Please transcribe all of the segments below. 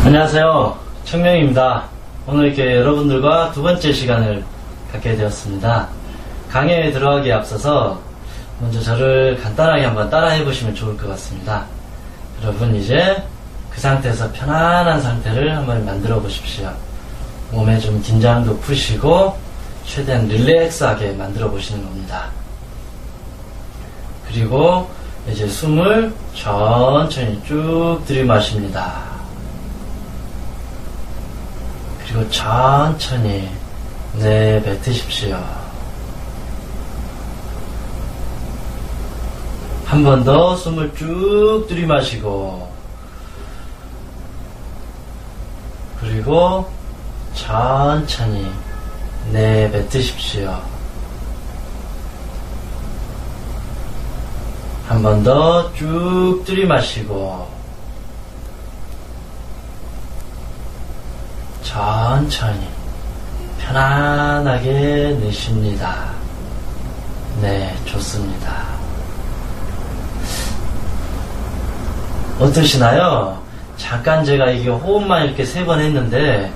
안녕하세요. 청명입니다. 오늘 이렇게 여러분들과 두 번째 시간을 갖게 되었습니다. 강의에 들어가기에 앞서서 먼저 저를 간단하게 한번 따라해 보시면 좋을 것 같습니다. 여러분 이제 그 상태에서 편안한 상태를 한번 만들어 보십시오. 몸에 좀 긴장도 푸시고 최대한 릴렉스하게 만들어 보시는 겁니다. 그리고 이제 숨을 천천히 쭉 들이마십니다. 그리고 천천히 내뱉으십시오. 한 번 더 숨을 쭉 들이마시고 그리고 천천히 내뱉으십시오. 한 번 더 쭉 들이마시고 천천히 편안하게 내쉽니다. 네, 좋습니다. 어떠시나요? 잠깐 제가 이게 호흡만 이렇게 3번 했는데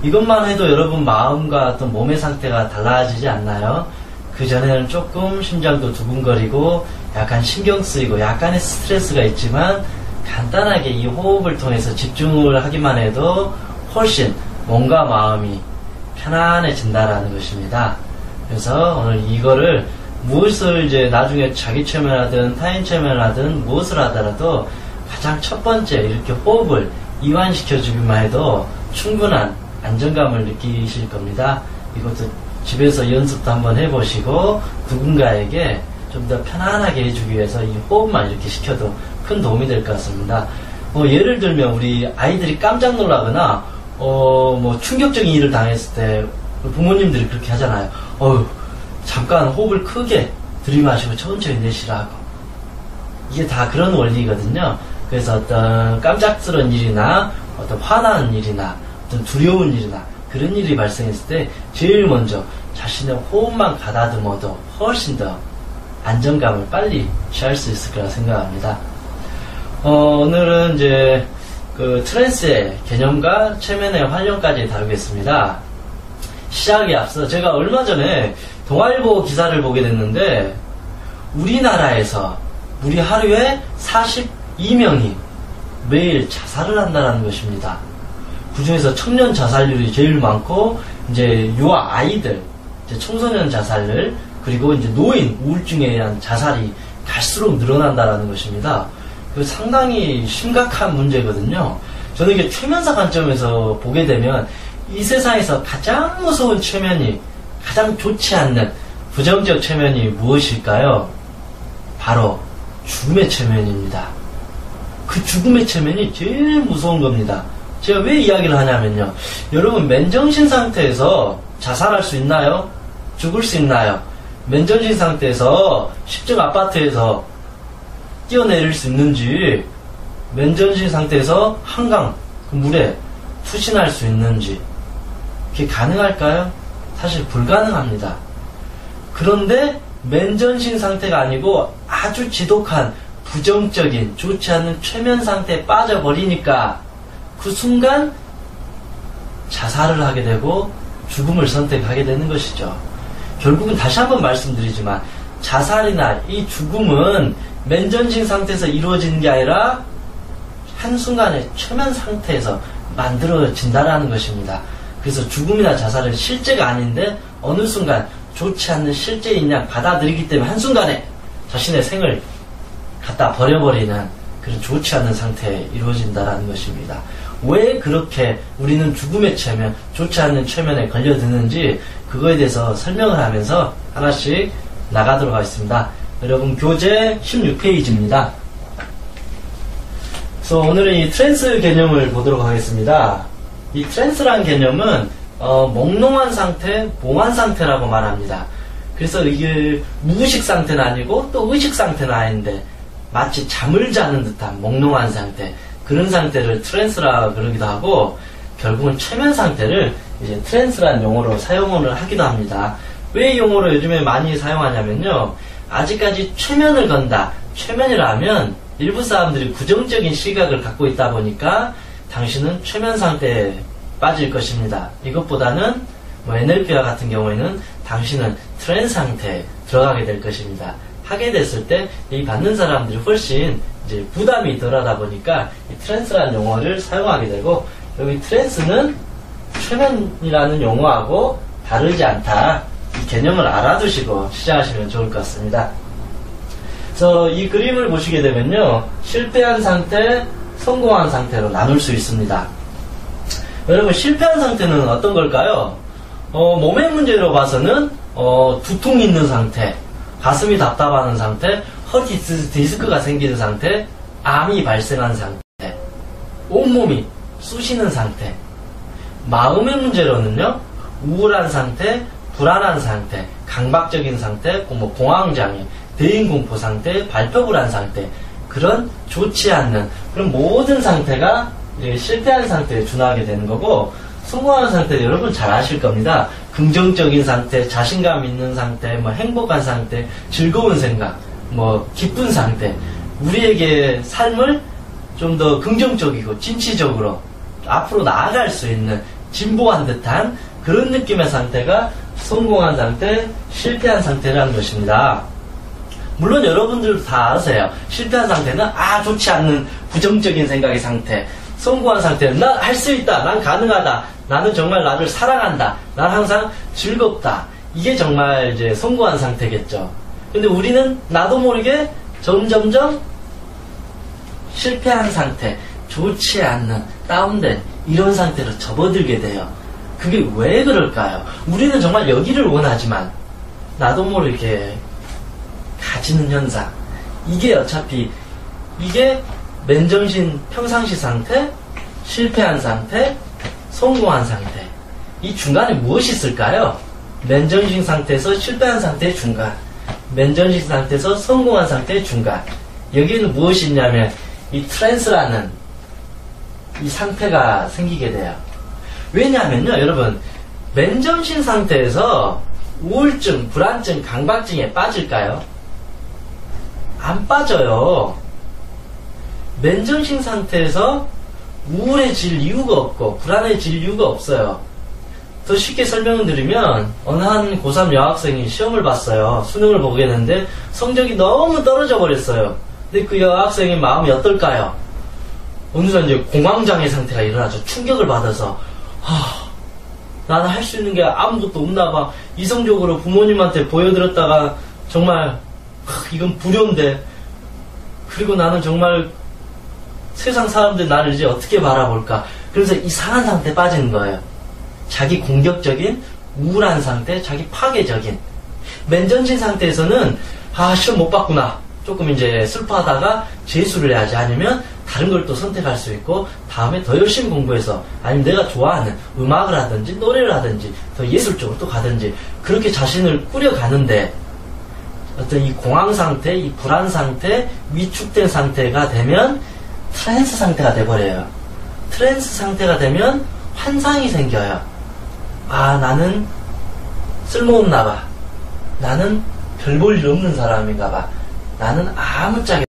이것만 해도 여러분 마음과 어떤 몸의 상태가 달라지지 않나요? 그전에는 조금 심장도 두근거리고 약간 신경 쓰이고 약간의 스트레스가 있지만 간단하게 이 호흡을 통해서 집중을 하기만 해도 훨씬 몸과 마음이 편안해진다라는 것입니다. 그래서 오늘 이거를 무엇을 이제 나중에 자기 최면하든 타인 최면하든 무엇을 하더라도 가장 첫 번째 이렇게 호흡을 이완시켜주기만 해도 충분한 안정감을 느끼실 겁니다. 이것도 집에서 연습도 한번 해보시고 누군가에게 좀 더 편안하게 해주기 위해서 이 호흡만 이렇게 시켜도 큰 도움이 될 것 같습니다. 예를 들면 우리 아이들이 깜짝 놀라거나 뭐 충격적인 일을 당했을 때 부모님들이 그렇게 하잖아요. 잠깐 호흡을 크게 들이마시고 천천히 내쉬라고. 이게 다 그런 원리거든요. 그래서 어떤 깜짝스러운 일이나 어떤 화나는 일이나 어떤 두려운 일이나 그런 일이 발생했을 때 제일 먼저 자신의 호흡만 가다듬어도 훨씬 더 안정감을 빨리 취할 수 있을 거라 생각합니다. 오늘은 이제 그 트랜스의 개념과 최면의 활용까지 다루겠습니다. 시작에 앞서 제가 얼마 전에 동아일보 기사를 보게 됐는데 우리나라에서 우리 하루에 42명이 매일 자살을 한다는 것입니다. 그 중에서 청년 자살률이 제일 많고 이제 유아 아이들, 이제 청소년 자살률 그리고 이제 노인 우울증에 의한 자살이 갈수록 늘어난다는 것입니다. 상당히 심각한 문제거든요. 저는 이게 최면사 관점에서 보게 되면 이 세상에서 가장 무서운 최면이 가장 좋지 않는 부정적 최면이 무엇일까요? 바로 죽음의 최면입니다. 그 죽음의 최면이 제일 무서운 겁니다. 제가 왜 이야기를 하냐면요. 여러분 맨정신 상태에서 자살할 수 있나요? 죽을 수 있나요? 맨정신 상태에서 10층 아파트에서 뛰어내릴 수 있는지, 맨정신 상태에서 한강 그 물에 투신할 수 있는지, 그게 가능할까요? 사실 불가능합니다. 그런데 맨정신 상태가 아니고 아주 지독한 부정적인 좋지 않은 최면 상태에 빠져버리니까 그 순간 자살을 하게 되고 죽음을 선택하게 되는 것이죠. 결국은 다시 한번 말씀드리지만 자살이나 이 죽음은 맨정신 상태에서 이루어지는 게 아니라 한순간에 최면 상태에서 만들어진다라는 것입니다. 그래서 죽음이나 자살은 실제가 아닌데 어느 순간 좋지 않는 실제인 양 받아들이기 때문에 한순간에 자신의 생을 갖다 버려버리는 그런 좋지 않은 상태에 이루어진다라는 것입니다. 왜 그렇게 우리는 죽음의 최면, 좋지 않는 최면에 걸려드는지 그거에 대해서 설명을 하면서 하나씩 나가도록 하겠습니다. 여러분 교재 16페이지입니다. 그래서 오늘은 이 트랜스 개념을 보도록 하겠습니다. 이 트랜스라는 개념은 몽롱한 상태, 몽한 상태라고 말합니다. 그래서 이게 무의식 상태는 아니고 또 의식 상태는 아닌데 마치 잠을 자는 듯한 몽롱한 상태, 그런 상태를 트랜스라 그러기도 하고 결국은 최면 상태를 이제 트랜스라는 용어로 사용을 하기도 합니다. 왜 이 용어를 요즘에 많이 사용하냐면요. 아직까지 최면을 건다. 최면이라 하면 일부 사람들이 부정적인 시각을 갖고 있다 보니까 당신은 최면 상태에 빠질 것입니다. 이것보다는 뭐 NLP와 같은 경우에는 당신은 트랜스 상태에 들어가게 될 것입니다. 하게 됐을 때 이 받는 사람들이 훨씬 이제 부담이 덜하다 보니까 이 트랜스라는 용어를 사용하게 되고, 여기 트랜스는 최면이라는 용어하고 다르지 않다. 이 개념을 알아두시고 시작하시면 좋을 것 같습니다. 그래서 이 그림을 보시게 되면요, 실패한 상태, 성공한 상태로 나눌 수 있습니다. 여러분, 실패한 상태는 어떤 걸까요? 몸의 문제로 봐서는 두통이 있는 상태, 가슴이 답답한 상태, 허리 디스크가 생기는 상태, 암이 발생한 상태, 온몸이 쑤시는 상태. 마음의 문제로는요, 우울한 상태, 불안한 상태, 강박적인 상태, 뭐 공황장애, 대인공포 상태, 발표불안 상태, 그런 좋지 않는 그런 모든 상태가 실패한 상태에 준하게 되는 거고, 성공한 상태 여러분 잘 아실 겁니다. 긍정적인 상태, 자신감 있는 상태, 뭐 행복한 상태, 즐거운 생각, 뭐 기쁜 상태, 우리에게 삶을 좀 더 긍정적이고 진취적으로 앞으로 나아갈 수 있는 진보한 듯한 그런 느낌의 상태가 성공한 상태, 실패한 상태라는 것입니다. 물론 여러분들도 다 아세요. 실패한 상태는 좋지 않는 부정적인 생각의 상태, 성공한 상태는 난 할 수 있다, 난 가능하다, 나는 정말 나를 사랑한다, 난 항상 즐겁다, 이게 정말 이제 성공한 상태겠죠. 근데 우리는 나도 모르게 점점점 실패한 상태, 좋지 않는, 다운된 이런 상태로 접어들게 돼요. 그게 왜 그럴까요? 우리는 정말 여기를 원하지만 나도 모르게 가지는 현상, 이게 어차피 이게 맨정신 평상시 상태, 실패한 상태, 성공한 상태, 이 중간에 무엇이 있을까요? 맨정신 상태에서 실패한 상태의 중간, 맨정신 상태에서 성공한 상태의 중간, 여기에는 무엇이 있냐면 이 트랜스라는 이 상태가 생기게 돼요. 왜냐하면요, 여러분, 맨정신 상태에서 우울증, 불안증, 강박증에 빠질까요? 안 빠져요. 맨정신 상태에서 우울해질 이유가 없고 불안해질 이유가 없어요. 더 쉽게 설명을 드리면, 어느 한 고3 여학생이 시험을 봤어요. 수능을 보게 됐는데 성적이 너무 떨어져 버렸어요. 근데 그 여학생의 마음이 어떨까요? 어느 순간 이제 공황장애 상태가 일어나죠. 충격을 받아서 나는 할 수 있는 게 아무것도 없나 봐. 이성적으로 부모님한테 보여드렸다가 정말 이건 불효인데, 그리고 나는 정말 세상 사람들 나를 이제 어떻게 바라볼까. 그래서 이상한 상태에 빠지는 거예요. 자기 공격적인 우울한 상태, 자기 파괴적인. 맨정신 상태에서는 시험 못 봤구나, 조금 이제 슬퍼하다가 재수를 해야지, 아니면 다른 걸 또 선택할 수 있고 다음에 더 열심히 공부해서, 아니면 내가 좋아하는 음악을 하든지 노래를 하든지 더 예술 쪽으로 또 가든지, 그렇게 자신을 꾸려가는데, 어떤 이 공황 상태, 이 불안 상태, 위축된 상태가 되면 트랜스 상태가 돼버려요. 트랜스 상태가 되면 환상이 생겨요. 나는 쓸모없나 봐, 나는 별 볼 일 없는 사람인가 봐, 나는 아무짝에